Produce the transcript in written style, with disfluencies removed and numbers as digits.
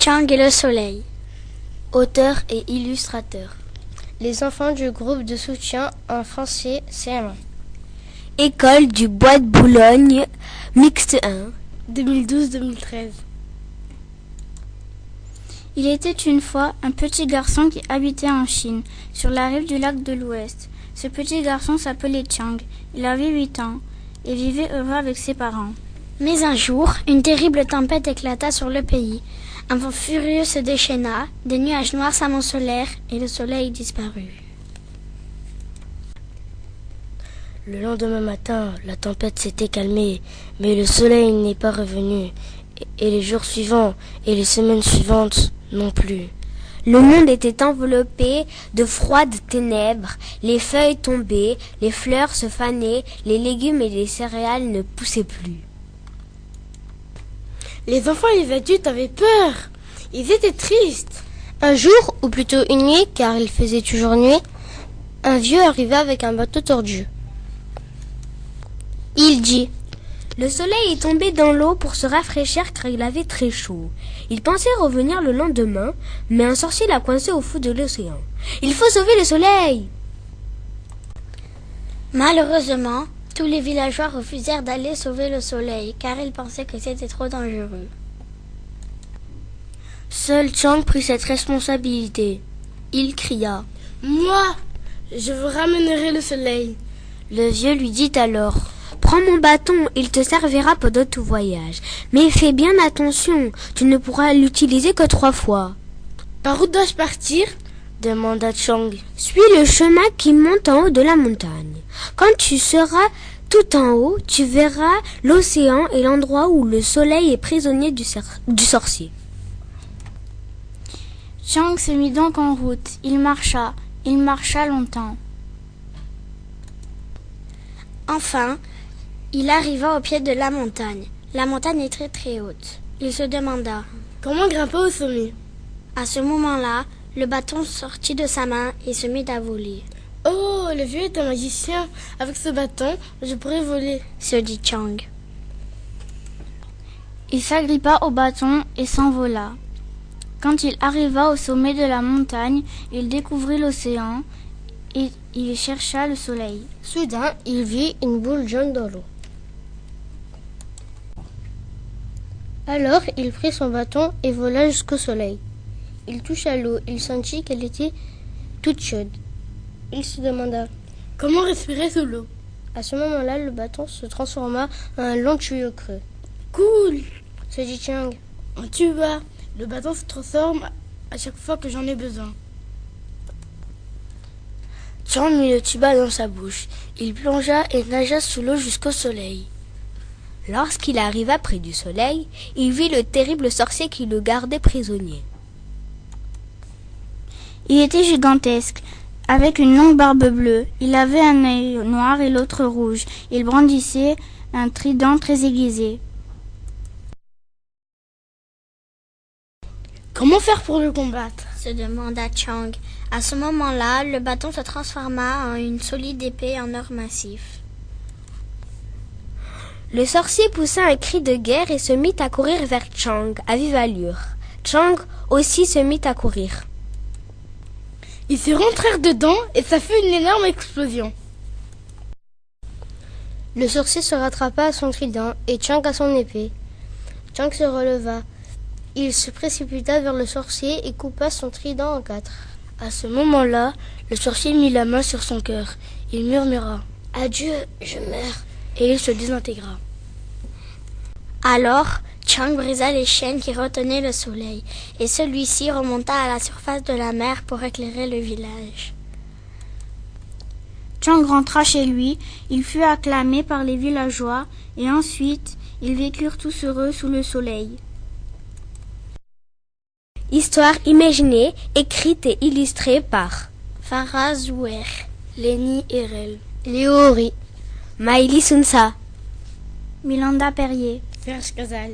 Chang et le soleil. Auteur et illustrateur. Les enfants du groupe de soutien en français CM1. École du Bois de Boulogne, mixte 1. 2012-2013. Il était une fois un petit garçon qui habitait en Chine, sur la rive du lac de l'Ouest. Ce petit garçon s'appelait Chang. Il avait 8 ans et vivait heureux avec ses parents. Mais un jour, une terrible tempête éclata sur le pays. Un vent furieux se déchaîna, des nuages noirs s'amoncelèrent et le soleil disparut. Le lendemain matin, la tempête s'était calmée, mais le soleil n'est pas revenu, et les jours suivants et les semaines suivantes non plus. Le monde était enveloppé de froides ténèbres, les feuilles tombaient, les fleurs se fanaient, les légumes et les céréales ne poussaient plus. Les enfants et les adultes avaient peur. Ils étaient tristes. Un jour, ou plutôt une nuit, car il faisait toujours nuit, un vieux arriva avec un bateau tordu. Il dit: Le soleil est tombé dans l'eau pour se rafraîchir car il avait très chaud. Il pensait revenir le lendemain, mais un sorcier l'a coincé au fond de l'océan. Il faut sauver le soleil! Malheureusement, tous les villageois refusèrent d'aller sauver le soleil, car ils pensaient que c'était trop dangereux. Seul Chang prit cette responsabilité. Il cria: Moi, je vous ramènerai le soleil. Le vieux lui dit alors: Prends mon bâton, il te servira pendant tout voyage. Mais fais bien attention, tu ne pourras l'utiliser que 3 fois. Par où dois-je partir? Demanda Chang. Suis le chemin qui monte en haut de la montagne. Quand tu seras tout en haut, tu verras l'océan et l'endroit où le soleil est prisonnier du sorcier. Chang se mit donc en route. Il marcha longtemps. Enfin, il arriva au pied de la montagne. La montagne est très très haute. Il se demanda: Comment grimper au sommet? À ce moment-là, le bâton sortit de sa main et se mit à voler. Oh, le vieux est un magicien. Avec ce bâton, je pourrais voler, se dit Chang. Il s'agrippa au bâton et s'envola. Quand il arriva au sommet de la montagne, il découvrit l'océan et il chercha le soleil. Soudain, il vit une boule jaune dans l'eau. Alors, il prit son bâton et vola jusqu'au soleil. Il toucha l'eau, il sentit qu'elle était toute chaude. Il se demanda: Comment respirer sous l'eau? À ce moment-là, le bâton se transforma en un long tuyau creux. Cool, se dit Chang. Tu vois, le bâton se transforme à chaque fois que j'en ai besoin. Chang mit le tuba dans sa bouche. Il plongea et nagea sous l'eau jusqu'au soleil. Lorsqu'il arriva près du soleil, il vit le terrible sorcier qui le gardait prisonnier. Il était gigantesque, avec une longue barbe bleue. Il avait un œil noir et l'autre rouge. Il brandissait un trident très aiguisé. Comment faire pour le combattre? Se demanda Chang. À ce moment-là, le bâton se transforma en une solide épée en or massif. Le sorcier poussa un cri de guerre et se mit à courir vers Chang à vive allure. Chang aussi se mit à courir. Ils se rentrèrent dedans et ça fut une énorme explosion. Le sorcier se rattrapa à son trident et Chang à son épée. Chang se releva. Il se précipita vers le sorcier et coupa son trident en 4. À ce moment-là, le sorcier mit la main sur son cœur. Il murmura: Adieu, je meurs. Et il se désintégra. Alors, Chang brisa les chaînes qui retenaient le soleil, et celui-ci remonta à la surface de la mer pour éclairer le village. Chang rentra chez lui, il fut acclamé par les villageois, et ensuite, ils vécurent tous heureux sous le soleil. Histoire imaginée, écrite et illustrée par Farah Zouer, Lenny Erel, Léo Horry, Maïli Sunsa, Milanda Perrier, Serge Casal.